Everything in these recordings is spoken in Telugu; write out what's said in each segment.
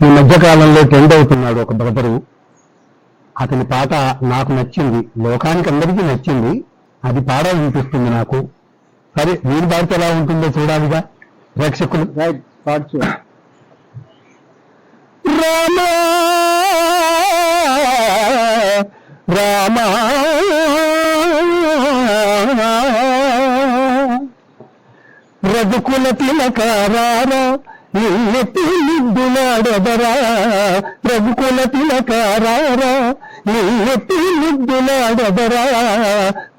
ఈ మధ్యకాలంలో ట్రెండ్ అవుతున్నాడు ఒక బ్రదరు. అతని పాట నాకు నచ్చింది, లోకానికి అందరికీ నచ్చింది. అది పాడాలనిపిస్తుంది నాకు. సరే, వీరి పాడితే ఎలా ఉంటుందో చూడాలిగా ప్రేక్షకులు. రామా రామా రఘుకుల తిలకారారా నిన్నెత్తి ముద్దులాడెదరా, రఘుకుల తిలకారారా నిన్నెత్తి ముద్దులాడెదరా,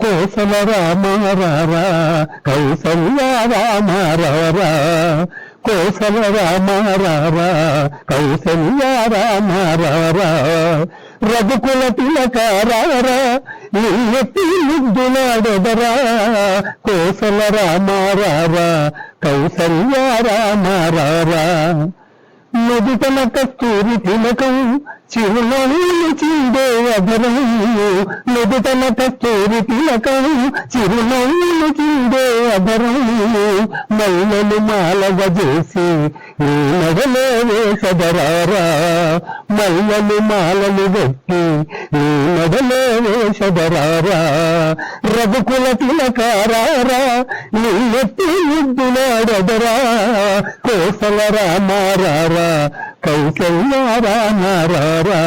కోసల రామారారా కౌసల్య రామారారా, కోసల రామారారా కౌసల్య రామారారా, రఘుకుల తిలకారారా నిన్నెత్తి ముద్దులాడెదరా, కోసల రామారారా కౌసల్య రామారారా. నుదుటన కస్తూరి తిలకం చిరునవ్వులు చిందే అధరం, నుదుటన కస్తూరి తిలకం చిరునవ్వులు చిందే అధరం, మల్లెలు మాలగా చేసి ఈ నడలో వేసదరారా, మల్లెలు మాలలు పెట్టి ఈ నడలో వేసదరారా, రఘుకుల తిలకారారా నిన్నెత్తి ముద్దులాడెదరా, కోసల రామారారా కౌసల్య రామారారా.